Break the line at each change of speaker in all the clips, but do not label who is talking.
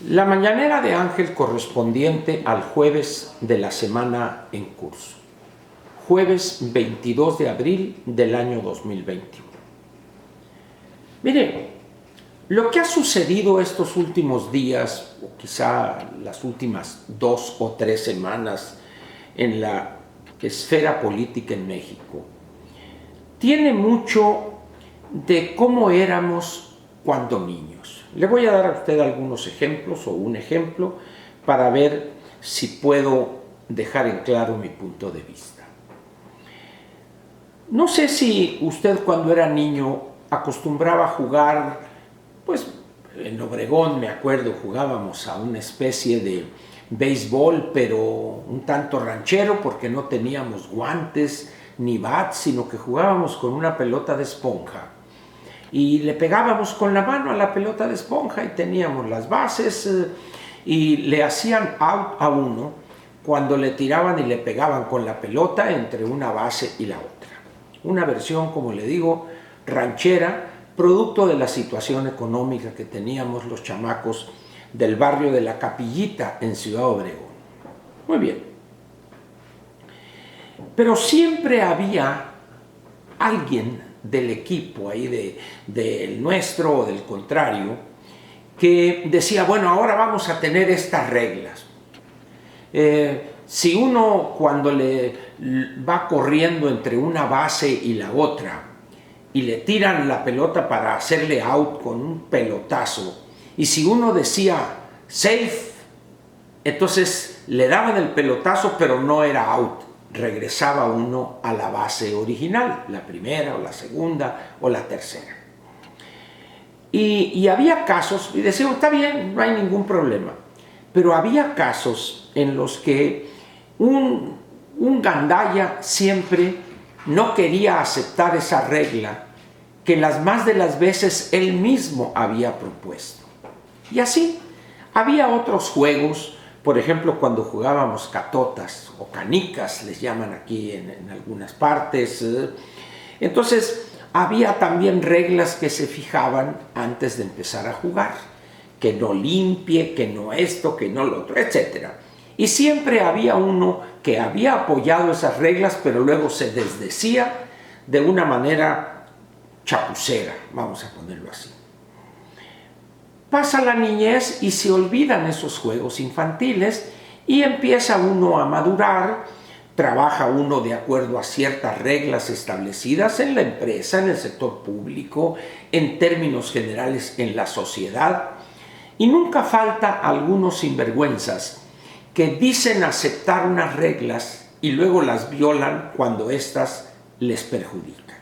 La mañanera de Ángel correspondiente al jueves de la semana en curso, jueves 22 de abril del año 2021. Mire, lo que ha sucedido estos últimos días, o quizá las últimas 2 o 3 semanas en la esfera política en México, tiene mucho de cómo éramos cuando niños. Le voy a dar a usted algunos ejemplos o un ejemplo para ver si puedo dejar en claro mi punto de vista. No sé si usted cuando era niño acostumbraba a jugar, pues en Obregón me acuerdo jugábamos a una especie de béisbol, pero un tanto ranchero porque no teníamos guantes ni bats, sino que jugábamos con una pelota de esponja. Y le pegábamos con la mano a la pelota de esponja y teníamos las bases y le hacían out a uno cuando le tiraban y le pegaban con la pelota entre una base y la otra. Una versión, como le digo, ranchera, producto de la situación económica que teníamos los chamacos del barrio de La Capillita en Ciudad Obregón. Muy bien. Pero siempre había alguien del equipo ahí del nuestro o del contrario que decía, bueno, ahora vamos a tener estas reglas. Si uno cuando le va corriendo entre una base y la otra y le tiran la pelota para hacerle out con un pelotazo, y si uno decía safe, entonces le daban el pelotazo pero no era out, regresaba uno a la base original, la primera o la segunda o la tercera. Y había casos, y decíamos, está bien, no hay ningún problema, pero había casos en los que un gandaya siempre no quería aceptar esa regla que las más de las veces él mismo había propuesto. Y así, había otros juegos. Por ejemplo, cuando jugábamos catotas o canicas, les llaman aquí en algunas partes. Entonces, había también reglas que se fijaban antes de empezar a jugar. Que no limpie, que no esto, que no lo otro, etc. Y siempre había uno que había apoyado esas reglas, pero luego se desdecía de una manera chapucera, vamos a ponerlo así. Pasa la niñez y se olvidan esos juegos infantiles y empieza uno a madurar, trabaja uno de acuerdo a ciertas reglas establecidas en la empresa, en el sector público, en términos generales en la sociedad, y nunca falta algunos sinvergüenzas que dicen aceptar unas reglas y luego las violan cuando éstas les perjudican.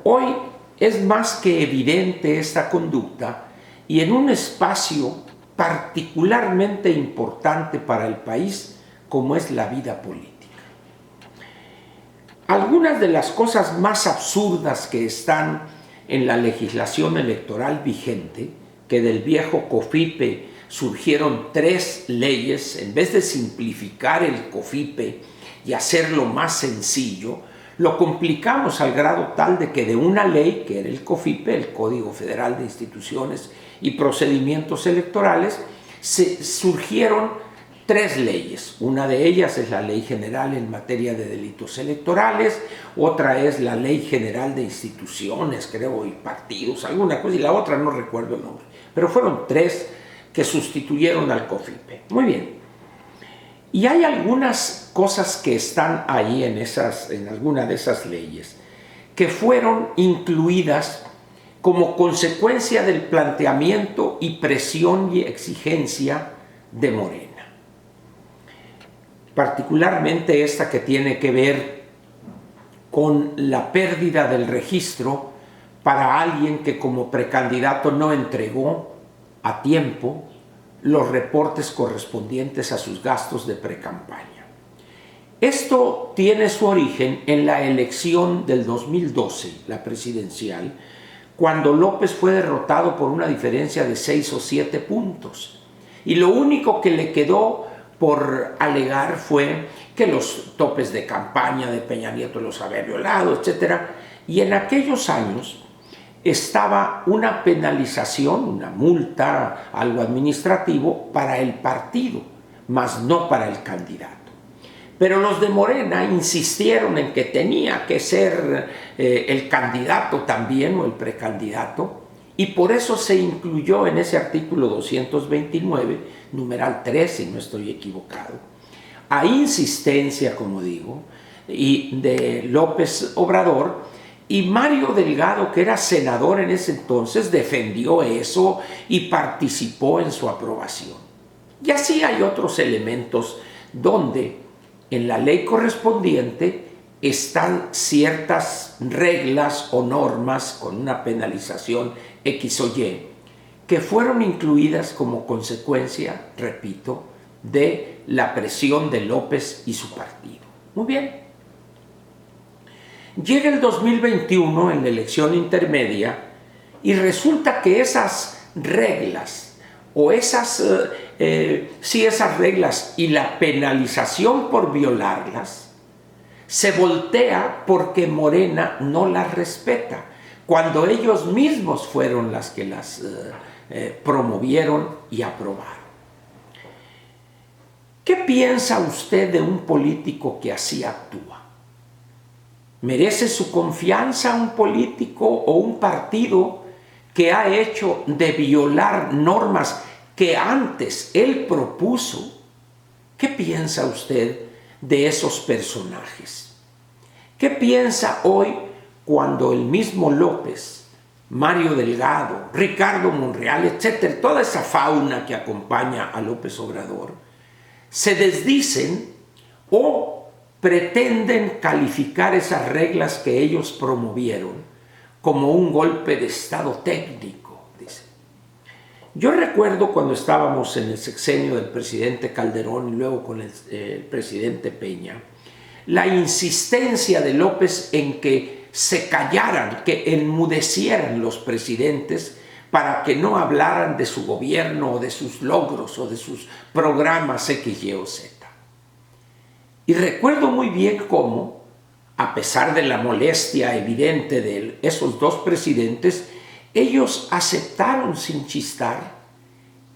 Hoy es más que evidente esta conducta, y en un espacio particularmente importante para el país como es la vida política. Algunas de las cosas más absurdas que están en la legislación electoral vigente, que del viejo COFIPE surgieron 3 leyes, en vez de simplificar el COFIPE y hacerlo más sencillo, lo complicamos al grado tal de que de una ley, que era el COFIPE, el Código Federal de Instituciones y Procedimientos Electorales, surgieron 3 leyes. Una de ellas es la Ley General en materia de delitos electorales, otra es la Ley General de Instituciones, creo, y partidos, alguna cosa, y la otra no recuerdo el nombre. Pero fueron 3 que sustituyeron al COFIPE. Muy bien. Y hay algunas cosas que están ahí en alguna de esas leyes que fueron incluidas como consecuencia del planteamiento y presión y exigencia de Morena. Particularmente esta que tiene que ver con la pérdida del registro para alguien que como precandidato no entregó a tiempo los reportes correspondientes a sus gastos de precampaña. Esto tiene su origen en la elección del 2012, la presidencial, cuando López fue derrotado por una diferencia de 6 o 7 puntos. Y lo único que le quedó por alegar fue que los topes de campaña de Peña Nieto los había violado, etc. Y en aquellos años estaba una penalización, una multa, algo administrativo para el partido, mas no para el candidato. Pero los de Morena insistieron en que tenía que ser el candidato también o el precandidato, y por eso se incluyó en ese artículo 229, numeral 3, si no estoy equivocado, a insistencia, como digo, y de López Obrador. Y Mario Delgado, que era senador en ese entonces, defendió eso y participó en su aprobación. Y así hay otros elementos donde en la ley correspondiente están ciertas reglas o normas con una penalización X o Y, que fueron incluidas como consecuencia, repito, de la presión de López y su partido. Muy bien. Llega el 2021 en la elección intermedia y resulta que esas reglas o esas reglas y la penalización por violarlas se voltea porque Morena no las respeta, cuando ellos mismos fueron las que las promovieron y aprobaron. ¿Qué piensa usted de un político que así actúa? ¿Merece su confianza un político o un partido que ha hecho de violar normas que antes él propuso? ¿Qué piensa usted de esos personajes? ¿Qué piensa hoy cuando el mismo López, Mario Delgado, Ricardo Monreal, etcétera, toda esa fauna que acompaña a López Obrador, se desdicen o pretenden calificar esas reglas que ellos promovieron como un golpe de Estado técnico, dicen? Yo recuerdo cuando estábamos en el sexenio del presidente Calderón y luego con el presidente Peña, la insistencia de López en que se callaran, que enmudecieran los presidentes para que no hablaran de su gobierno o de sus logros o de sus programas X, Y o Z. Y recuerdo muy bien cómo, a pesar de la molestia evidente de esos dos presidentes, ellos aceptaron sin chistar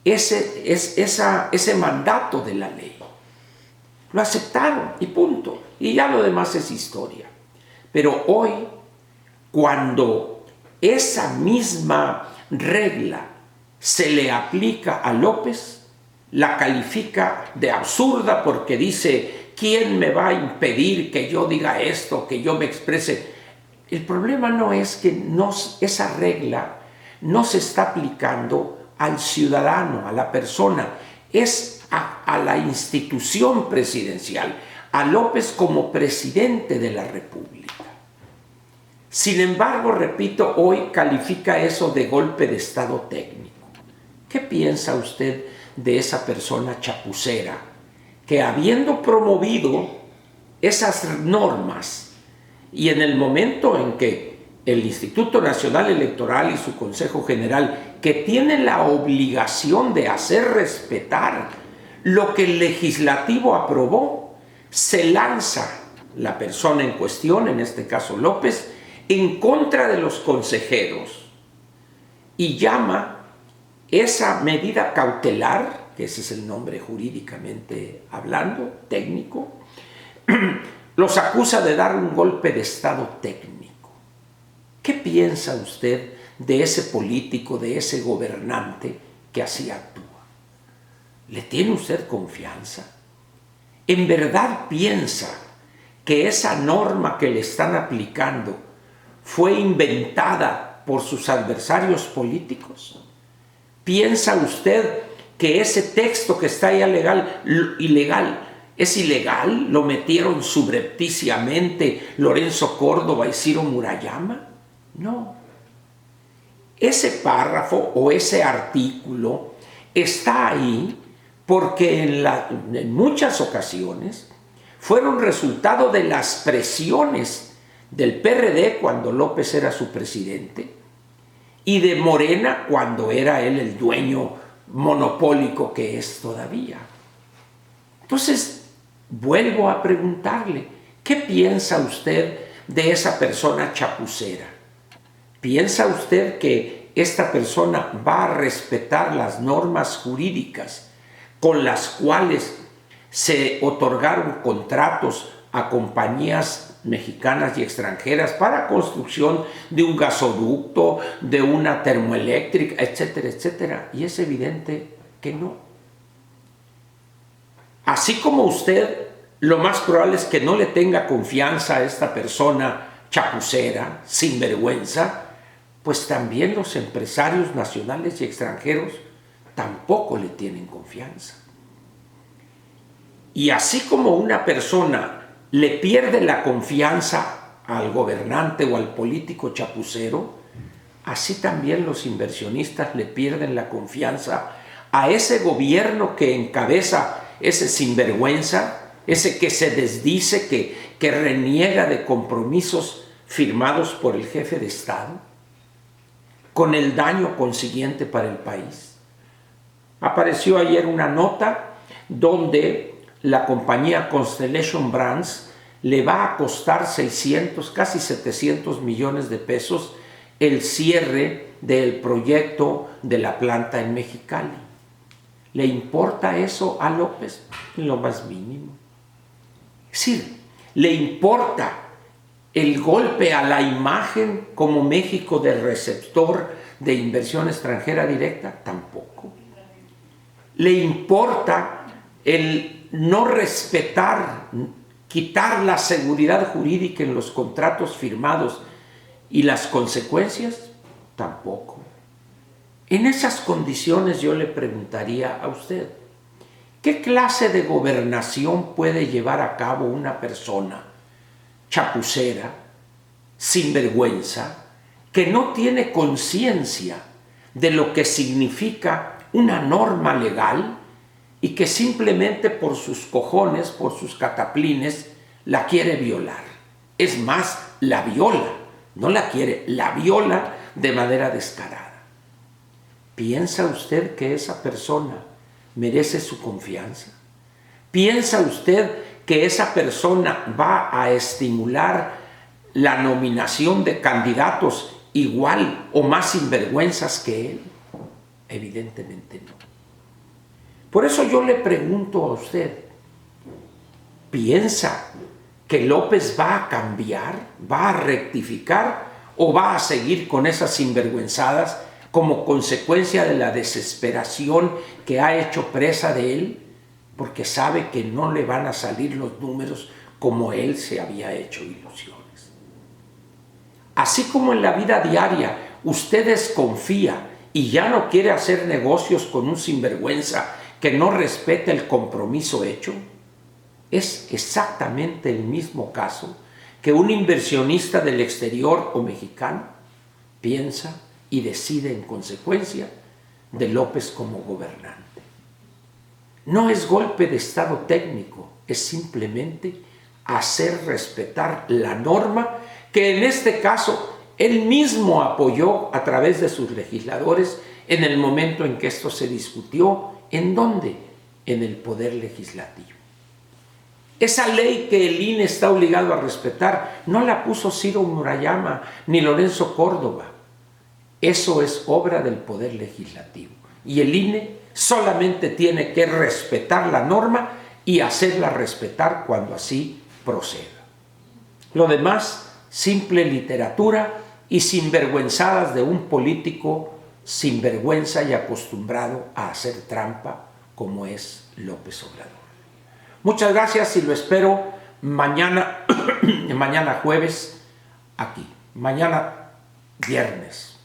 ese mandato de la ley. Lo aceptaron y punto. Y ya lo demás es historia. Pero hoy, cuando esa misma regla se le aplica a López, la califica de absurda porque dice: ¿quién me va a impedir que yo diga esto, que yo me exprese? El problema no es que esa regla no se está aplicando al ciudadano, a la persona, es a la institución presidencial, a López como presidente de la República. Sin embargo, repito, hoy califica eso de golpe de Estado técnico. ¿Qué piensa usted de esa persona chapucera que, habiendo promovido esas normas y en el momento en que el Instituto Nacional Electoral y su Consejo General, que tiene la obligación de hacer respetar lo que el legislativo aprobó, se lanza la persona en cuestión, en este caso López, en contra de los consejeros y llama esa medida cautelar, que ese es el nombre jurídicamente hablando, técnico, los acusa de dar un golpe de Estado técnico. ¿Qué piensa usted de ese político, de ese gobernante que así actúa? ¿Le tiene usted confianza? ¿En verdad piensa que esa norma que le están aplicando fue inventada por sus adversarios políticos? ¿Piensa usted que ese texto que está ya ilegal, es ilegal? ¿Lo metieron subrepticiamente Lorenzo Córdoba y Ciro Murayama? No. Ese párrafo o ese artículo está ahí porque en muchas ocasiones fueron resultado de las presiones del PRD cuando López era su presidente y de Morena cuando era él el dueño monopólico que es todavía. Entonces, vuelvo a preguntarle, ¿qué piensa usted de esa persona chapucera ¿Piensa usted que esta persona va a respetar las normas jurídicas con las cuales se otorgaron contratos a compañías mexicanas y extranjeras para construcción de un gasoducto, de una termoeléctrica, etcétera, etcétera? Y es evidente que no. Así como usted, lo más probable es que no le tenga confianza a esta persona chapucera, sinvergüenza, pues también los empresarios nacionales y extranjeros tampoco le tienen confianza. Y así como una persona le pierde la confianza al gobernante o al político chapucero, así también los inversionistas le pierden la confianza a ese gobierno que encabeza ese sinvergüenza, ese que se desdice, que reniega de compromisos firmados por el jefe de Estado, con el daño consiguiente para el país. Apareció ayer una nota donde la compañía Constellation Brands le va a costar 600, casi 700 millones de pesos el cierre del proyecto de la planta en Mexicali. ¿Le importa eso a López? En lo más mínimo. Es decir, ¿le importa el golpe a la imagen como México de receptor de inversión extranjera directa? Tampoco. ¿Le importa el no respetar, quitar la seguridad jurídica en los contratos firmados y las consecuencias? Tampoco. En esas condiciones yo le preguntaría a usted, ¿qué clase de gobernación puede llevar a cabo una persona chapucera, sinvergüenza, que no tiene conciencia de lo que significa una norma legal y que simplemente por sus cojones, por sus cataplines, la quiere violar? Es más, la viola, no la quiere, la viola de manera descarada. ¿Piensa usted que esa persona merece su confianza? ¿Piensa usted que esa persona va a estimular la nominación de candidatos igual o más sinvergüenzas que él? Evidentemente no. Por eso yo le pregunto a usted, ¿piensa que López va a cambiar, va a rectificar o va a seguir con esas sinvergüenzadas como consecuencia de la desesperación que ha hecho presa de él, porque sabe que no le van a salir los números como él se había hecho ilusiones? Así como en la vida diaria usted desconfía y ya no quiere hacer negocios con un sinvergüenza que no respeta el compromiso hecho, es exactamente el mismo caso que un inversionista del exterior o mexicano piensa y decide en consecuencia de López como gobernante. No es golpe de Estado técnico, es simplemente hacer respetar la norma que en este caso él mismo apoyó a través de sus legisladores en el momento en que esto se discutió. ¿En dónde? En el Poder Legislativo. Esa ley que el INE está obligado a respetar no la puso Ciro Murayama ni Lorenzo Córdoba. Eso es obra del Poder Legislativo. Y el INE solamente tiene que respetar la norma y hacerla respetar cuando así proceda. Lo demás, simple literatura y sinvergüenzadas de un político sinvergüenza y acostumbrado a hacer trampa como es López Obrador. Muchas gracias y lo espero mañana, mañana jueves aquí, mañana viernes.